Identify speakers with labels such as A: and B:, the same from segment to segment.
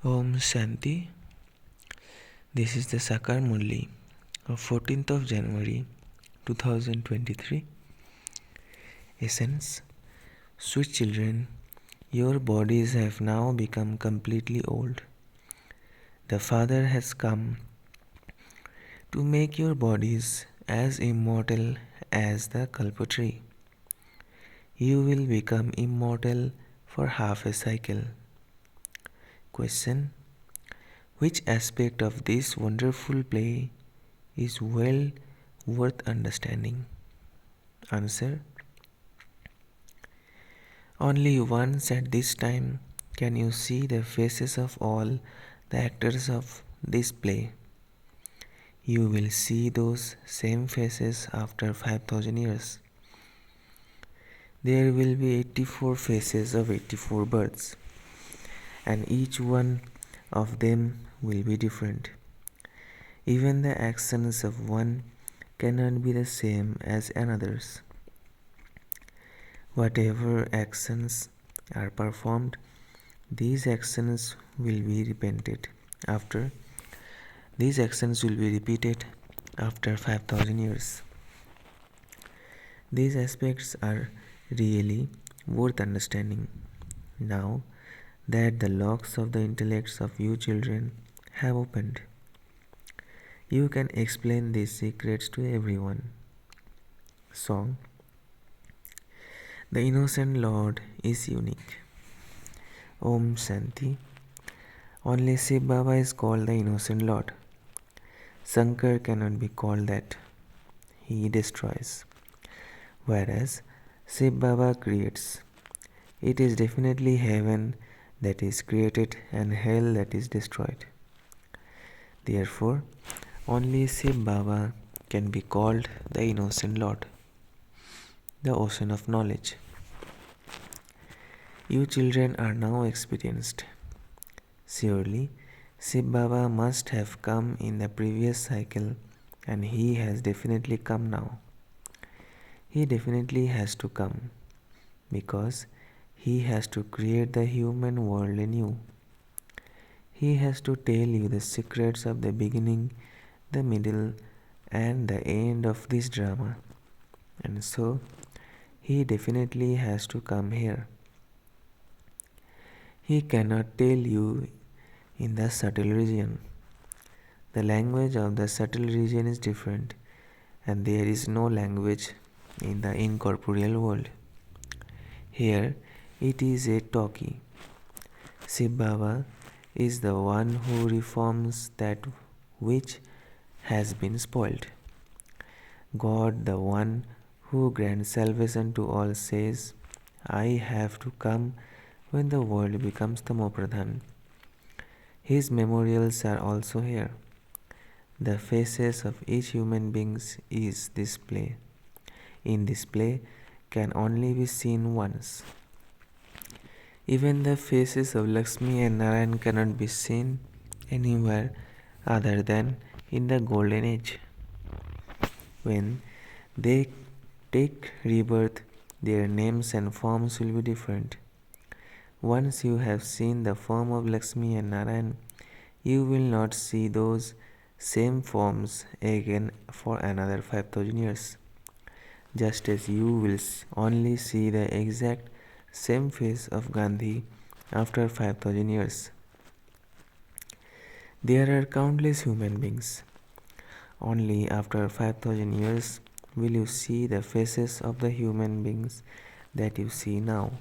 A: Om Shanti. This is the Sakar Murli of 14th of January 2023. Essence. Sweet children, your bodies have now become completely old. The Father has come to make your bodies as immortal as the Kalpa tree. You will become immortal for half a cycle. Question. Which aspect of this wonderful play is well worth understanding? Answer. Only once at this time can you see the faces of all the actors of this play. You will see those same faces after 5,000 years. There will be 84 faces of 84 birds, and each one of them will be different. Even the actions of one cannot be the same as another's. Whatever actions are performed, these actions will be repeated after 5,000 years. These aspects are really worth understanding. Now that the locks of the intellects of you children have opened, you can explain these secrets to everyone. Song. The innocent Lord is unique. Om Shanti. Only Shiv Baba is called the innocent Lord. Shankar cannot be called that. He destroys. Whereas Shiv Baba creates. It is definitely heaven that is created and hell that is destroyed. Therefore, only Shiv Baba can be called the innocent Lord, the ocean of knowledge. You children are now experienced. Surely, Shiv Baba must have come in the previous cycle, and he has definitely come now. He definitely has to come, because he has to create the human world in you. He has to tell you the secrets of the beginning, the middle, and the end of this drama. And so, he definitely has to come here. He cannot tell you in the subtle region. The language of the subtle region is different, and there is no language in the incorporeal world. Here it is a talkie. Shiv Baba is the one who reforms that which has been spoiled. God, the one who grants salvation to all, says, I have to come when the world becomes Tamopradhan. His memorials are also here. The faces of each human being is this play. In this play can only be seen once. Even the faces of Lakshmi and Narayan cannot be seen anywhere other than in the golden age. When they take rebirth, their names and forms will be different. Once you have seen the form of Lakshmi and Narayan, you will not see those same forms again for another 5,000 years. Just as you will only see the exact same face of Gandhi after 5,000 years. There are countless human beings. Only after 5,000 years will you see the faces of the human beings that you see now.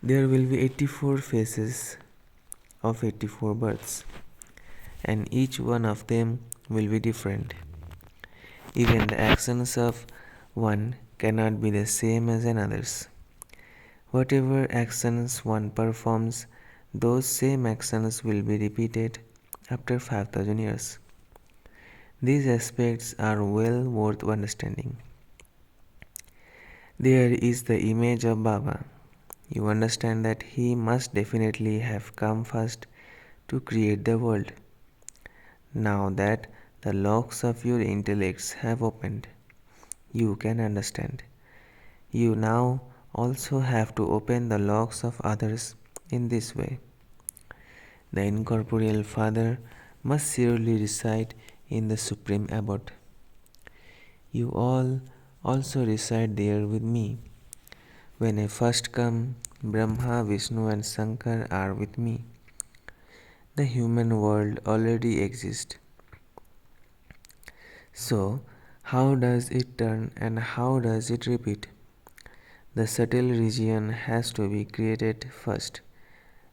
A: There will be 84 faces of 84 births, and each one of them will be different. Even the actions of one cannot be the same as another's. Whatever actions one performs, those same actions will be repeated after 5,000 years. These aspects are well worth understanding. There is the image of Baba. You understand that he must definitely have come first to create the world. Now that the locks of your intellects have opened, you can understand. You now also have to open the locks of others in this way. The incorporeal Father must surely reside in the Supreme Abode. You all also reside there with me. When I first come, Brahma, Vishnu, and Shankar are with me. The human world already exists. So, how does it turn and how does it repeat? The subtle region has to be created first,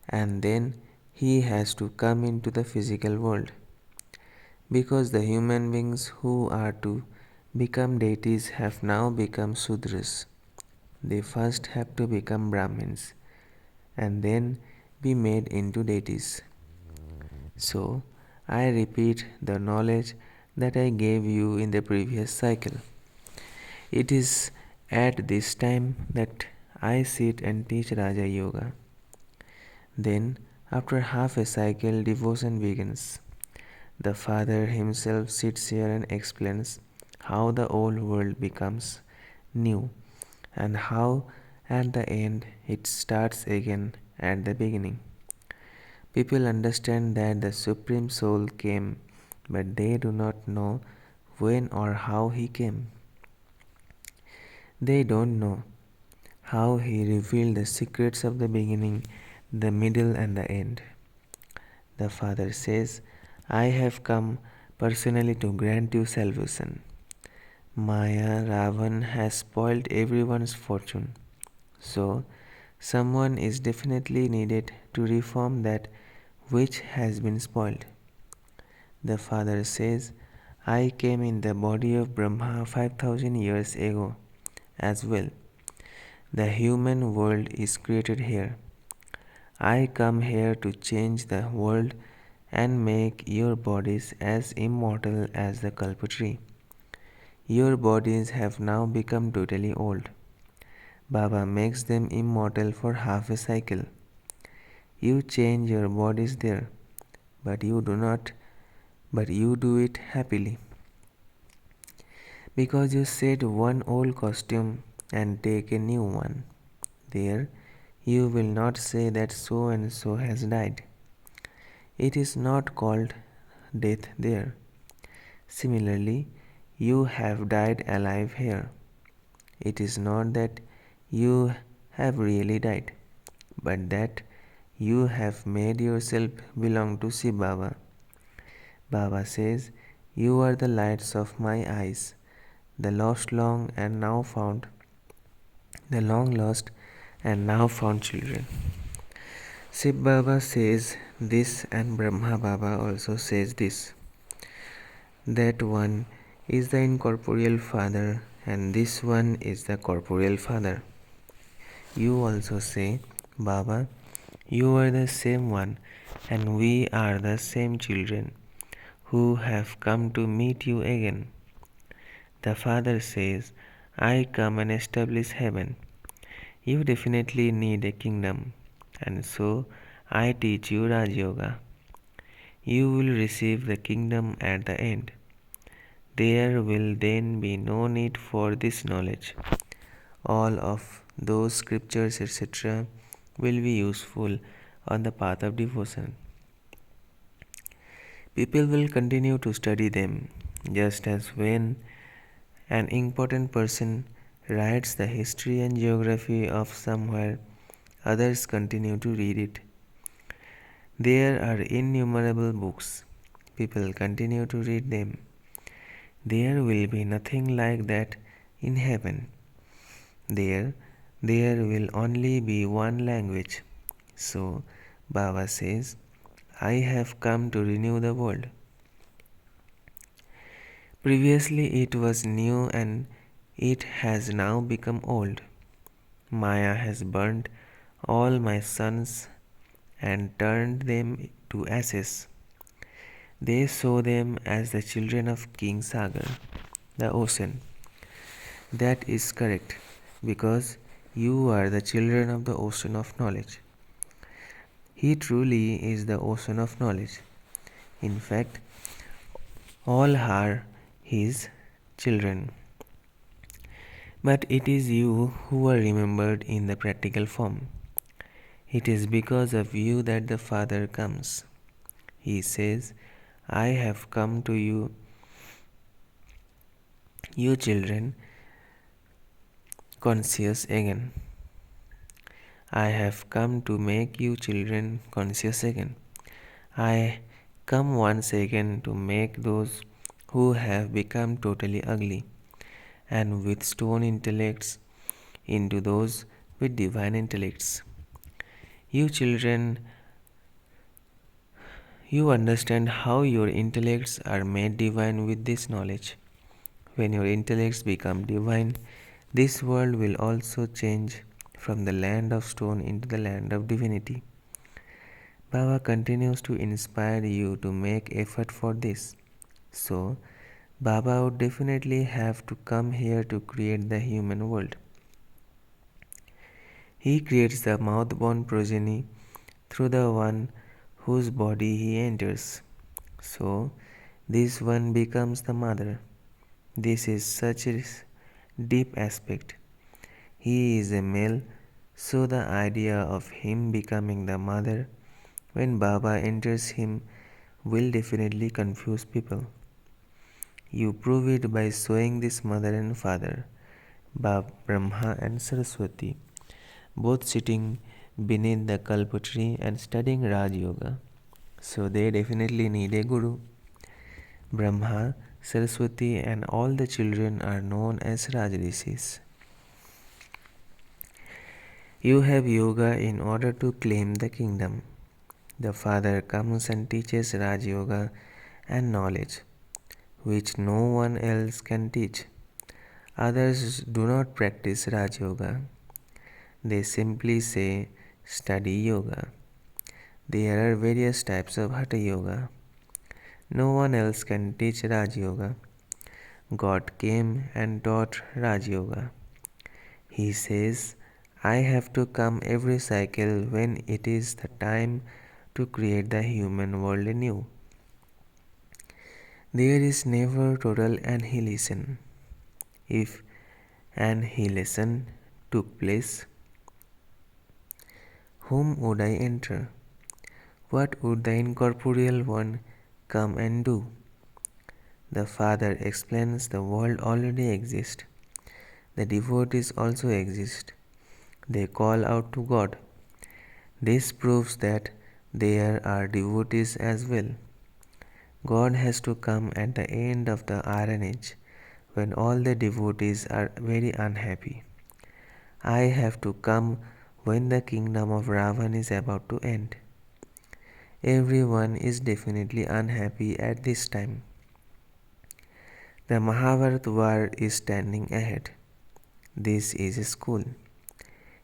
A: and then he has to come into the physical world. Because the human beings who are to become deities have now become Sudras. They first have to become Brahmins and then be made into deities. So, I repeat the knowledge that I gave you in the previous cycle. It is at this time that I sit and teach Raja Yoga. Then, after half a cycle, devotion begins. The Father himself sits here and explains how the old world becomes new and how at the end it starts again at the beginning. People understand that the Supreme Soul came, but they do not know when or how he came. They don't know how he revealed the secrets of the beginning, the middle, and the end. The Father says, I have come personally to grant you salvation. Maya, Ravan has spoiled everyone's fortune. So, someone is definitely needed to reform that which has been spoiled. The Father says, I came in the body of Brahma 5000 years ago as well. The human world is created here. I come here to change the world and make your bodies as immortal as the Kalpa tree. Your bodies have now become totally old. Baba makes them immortal for half a cycle. You change your bodies there, but you do it happily. Because you shed one old costume and take a new one. There, you will not say that so and so has died. It is not called death there. Similarly, you have died alive here. It is not that you have really died, but that you have made yourself belong to Shiv Baba. Baba says, you are the lights of my eyes, the lost long and now found, the long lost and now found children. Shiv Baba says this and Brahma Baba also says this. That one is the incorporeal Father and this one is the corporeal Father. You also say, Baba, you are the same one and we are the same children who have come to meet you again. The Father says, I come and establish heaven. You definitely need a kingdom, and so I teach you Raj Yoga. You will receive the kingdom at the end. There will then be no need for this knowledge. All of those scriptures, etc., will be useful on the path of devotion. People will continue to study them, just as when an important person writes the history and geography of somewhere, others continue to read it. There are innumerable books. People continue to read them. There will be nothing like that in heaven. There will only be one language. So, Baba says, I have come to renew the world. Previously it was new and it has now become old. Maya has burnt all my sons and turned them to ashes. They saw them as the children of King Sagar, the ocean. That is correct, because you are the children of the ocean of knowledge. He truly is the ocean of knowledge. In fact, all are his children. But it is you who are remembered in the practical form. It is because of you that the Father comes. He says, I have come to you, you children, conscious again. I have come to make you children conscious again. I come once again to make those who have become totally ugly and with stone intellects into those with divine intellects. You children, you understand how your intellects are made divine with this knowledge. When your intellects become divine, this world will also change from the land of stone into the land of divinity. Baba continues to inspire you to make effort for this. So, Baba would definitely have to come here to create the human world. He creates the mouth-born progeny through the one whose body he enters. So, this one becomes the mother. This is such a deep aspect. He is a male, so the idea of him becoming the mother when Baba enters him will definitely confuse people. You prove it by showing this mother and father, Brahma and Saraswati, both sitting beneath the Kalpa tree and studying Raj Yoga. So they definitely need a guru. Brahma, Saraswati, and all the children are known as Raj Rishis. You have yoga in order to claim the kingdom. The Father comes and teaches Raj Yoga and knowledge, which no one else can teach. Others do not practice Raj Yoga. They simply say, study yoga. There are various types of Hatha Yoga. No one else can teach Raj Yoga. God came and taught Raj Yoga. He says, I have to come every cycle when it is the time to create the human world anew. There is never total annihilation. If annihilation took place, whom would I enter? What would the incorporeal one come and do? The Father explains the world already exists. The devotees also exist. They call out to God. This proves that there are devotees as well. God has to come at the end of the Iron Age when all the devotees are very unhappy. I have to come when the kingdom of Ravan is about to end. Everyone is definitely unhappy at this time. The Mahabharata war is standing ahead. This is a school.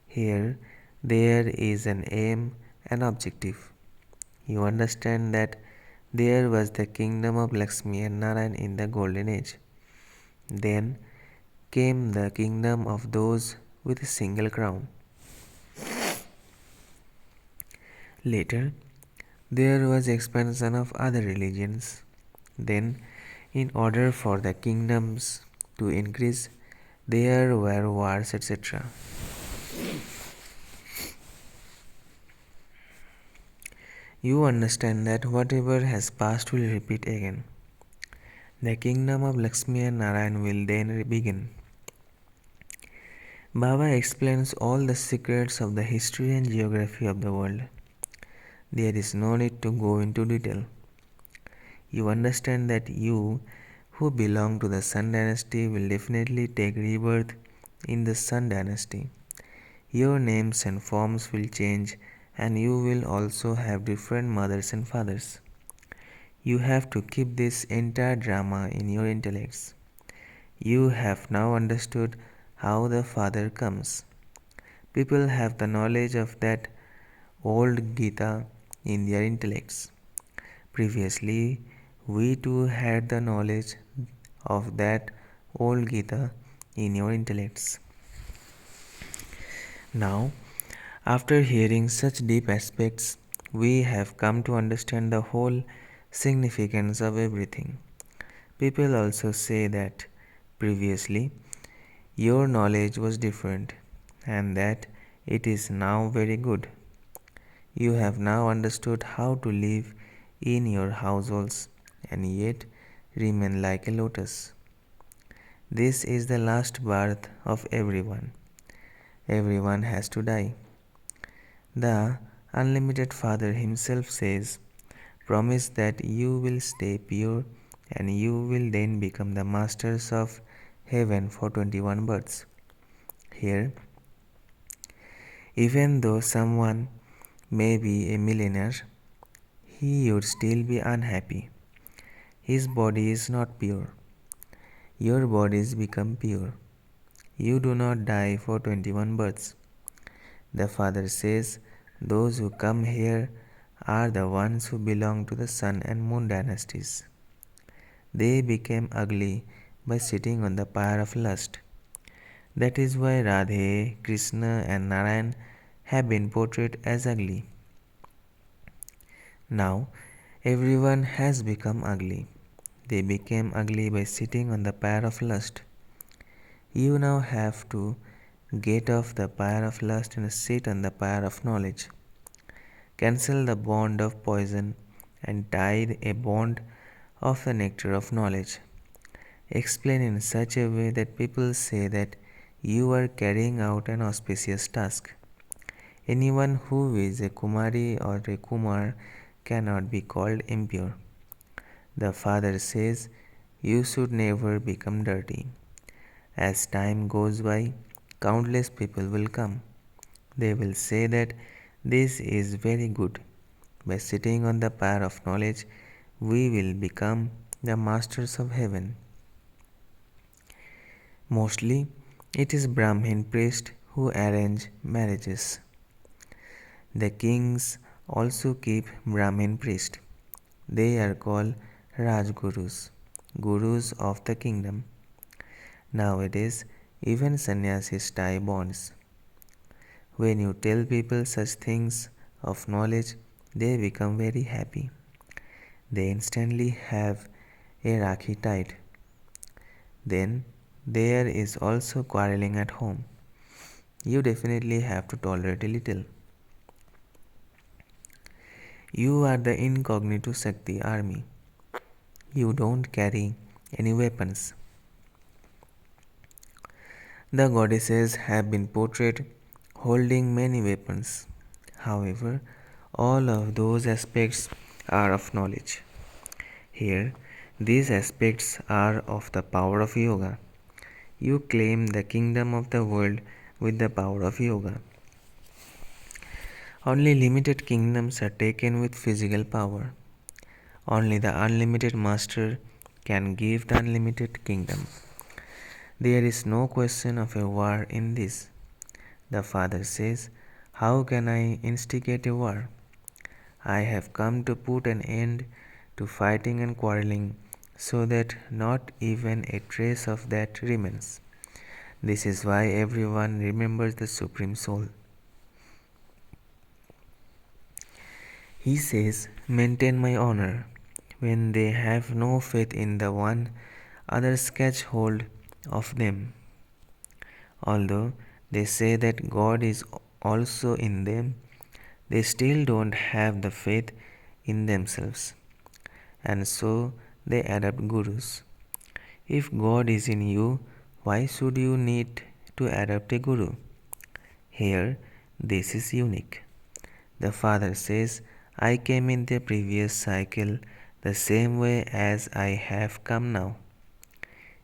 A: Here, there is an aim, an objective. You understand that there was the kingdom of Lakshmi and Narayan in the golden age. Then came the kingdom of those with a single crown. Later, there was expansion of other religions. Then, in order for the kingdoms to increase, there were wars, etc. You understand that whatever has passed will repeat again. The kingdom of Lakshmi and Narayan will then begin. Baba explains all the secrets of the history and geography of the world. There is no need to go into detail. You understand that you, who belong to the Sun dynasty, will definitely take rebirth in the Sun dynasty. Your names and forms will change, and you will also have different mothers and fathers. You have to keep this entire drama in your intellects. You have now understood how the Father comes. People have the knowledge of that old Gita in their intellects. Previously, we too had the knowledge of that old Gita in your intellects. Now, after hearing such deep aspects, we have come to understand the whole significance of everything. People also say that previously your knowledge was different and that it is now very good. You have now understood how to live in your households and yet remain like a lotus. This is the last birth of everyone. Everyone has to die. The unlimited Father himself says, promise that you will stay pure and you will then become the masters of heaven for 21 births. Here, even though someone may be a millionaire, he would still be unhappy. His body is not pure. Your bodies become pure. You do not die for 21 births. The Father says, those who come here are the ones who belong to the sun and moon dynasties. They became ugly by sitting on the pyre of lust. That is why Radhe, Krishna, and Narayan have been portrayed as ugly. Now, everyone has become ugly. They became ugly by sitting on the pyre of lust. You now have to get off the pyre of lust and sit on the pyre of knowledge. Cancel the bond of poison and tie a bond of the nectar of knowledge. Explain in such a way that people say that you are carrying out an auspicious task. Anyone who is a Kumari or a Kumar cannot be called impure. The Father says you should never become dirty. As time goes by, countless people will come. They will say that this is very good. By sitting on the pyre of knowledge, we will become the masters of heaven. Mostly, it is Brahmin priests who arrange marriages. The kings also keep Brahmin priests. They are called Rajgurus, gurus of the kingdom. Nowadays, even sannyasis tie bonds. When you tell people such things of knowledge, they become very happy. They instantly have a rakhi tied. Then there is also quarreling at home. You definitely have to tolerate a little. You are the incognito Shakti army. You don't carry any weapons. The goddesses have been portrayed holding many weapons. However, all of those aspects are of knowledge. Here, these aspects are of the power of yoga. You claim the kingdom of the world with the power of yoga. Only limited kingdoms are taken with physical power. Only the unlimited master can give the unlimited kingdom. There is no question of a war in this. The Father says, how can I instigate a war? I have come to put an end to fighting and quarreling so that not even a trace of that remains. This is why everyone remembers the Supreme Soul. He says, maintain my honor. When they have no faith in the one, others catch hold of them. Although they say that God is also in them, they still don't have the faith in themselves. And so they adopt gurus. If God is in you, why should you need to adopt a guru? Here, this is unique. The Father says, I came in the previous cycle the same way as I have come now.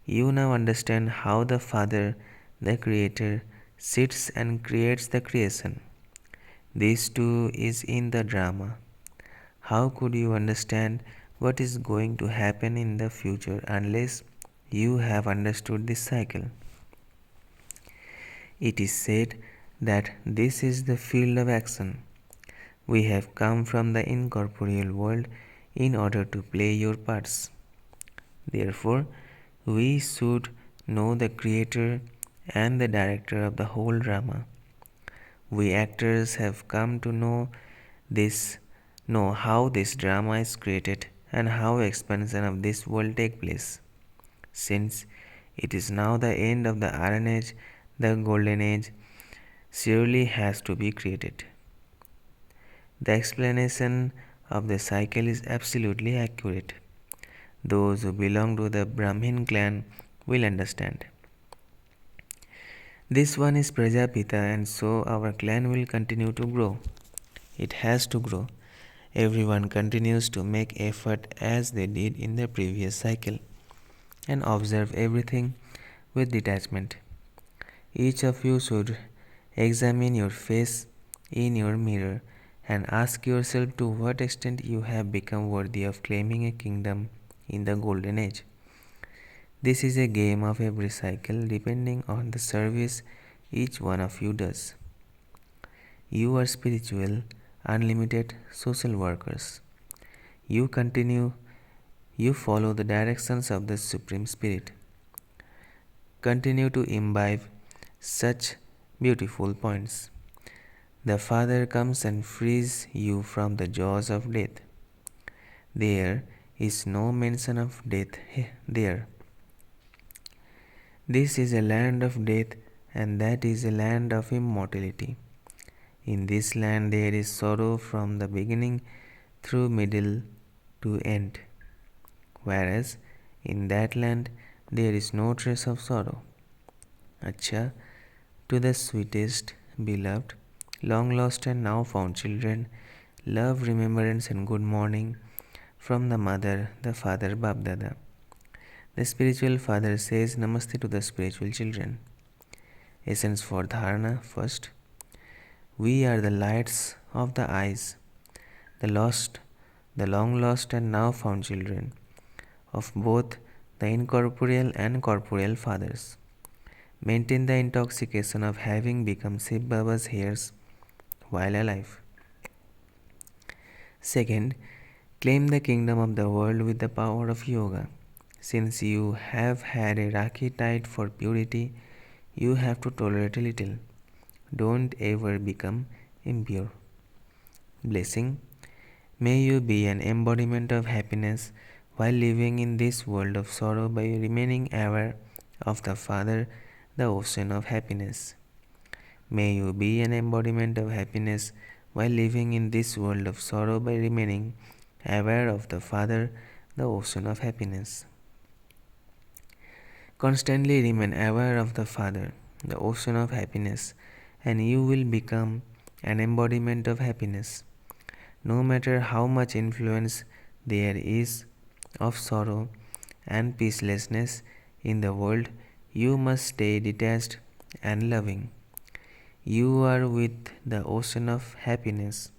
A: You now understand how the Father, the Creator, sits and creates the creation. This too is in the drama. How could you understand what is going to happen in the future unless you have understood this cycle? It is said that this is the field of action. We have come from the incorporeal world in order to play your parts. Therefore, we should know the creator and the director of the whole drama. We actors have come to know how this drama is created and how expansion of this world take place. Since it is now the end of the Iron Age, the Golden Age surely has to be created. The explanation of the cycle is absolutely accurate. Those who belong to the Brahmin clan will understand. This one is Prajapita, and so our clan will continue to grow. It has to grow. Everyone continues to make effort as they did in the previous cycle and observe everything with detachment. Each of you should examine your face in your mirror and ask yourself to what extent you have become worthy of claiming a kingdom in the golden age. This is a game of every cycle depending on the service each one of you does. You are spiritual, unlimited social workers. You follow the directions of the Supreme Spirit. Continue to imbibe such beautiful points. The Father comes and frees you from the jaws of death. There is no mention of death there. This is a land of death, and that is a land of immortality. In this land there is sorrow from the beginning through middle to end, whereas in that land there is no trace of sorrow. Acha, to the sweetest, beloved, long lost and now found children, love, remembrance, and good morning from the mother, the father, Babdada. The spiritual father says Namaste to the spiritual children. Essence for Dharana first. We are the lights of the eyes, the lost, the long lost and now found children of both the incorporeal and corporeal fathers. Maintain the intoxication of having become Shiv Baba's heirs while alive. Second, claim the kingdom of the world with the power of yoga. Since you have had a Rakhi tied for purity, you have to tolerate a little. Don't ever become impure. Blessing. May you be an embodiment of happiness while living in this world of sorrow by remaining aware of the Father, the ocean of happiness. May you be an embodiment of happiness while living in this world of sorrow by remaining aware of the Father, the ocean of happiness. Constantly remain aware of the Father, the ocean of happiness, and you will become an embodiment of happiness. No matter how much influence there is of sorrow and peacelessness in the world, you must stay detached and loving. You are with the ocean of happiness,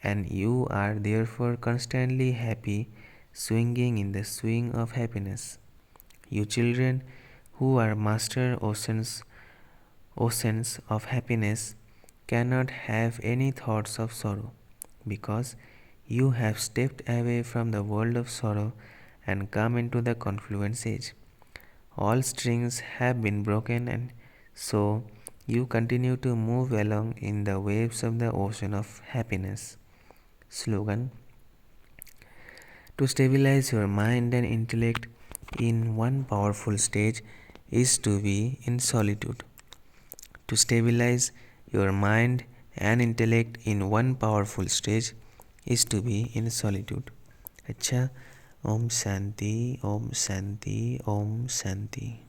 A: and you are therefore constantly happy, swinging in the swing of happiness. You children who are master oceans of happiness cannot have any thoughts of sorrow, because you have stepped away from the world of sorrow and come into the confluence age. All strings have been broken, and so you continue to move along in the waves of the ocean of happiness. Slogan. To stabilize your mind and intellect in one powerful stage is to be in solitude. To stabilize your mind and intellect in one powerful stage is to be in solitude. अच्छा, Om Shanti, Om Shanti, Om Shanti.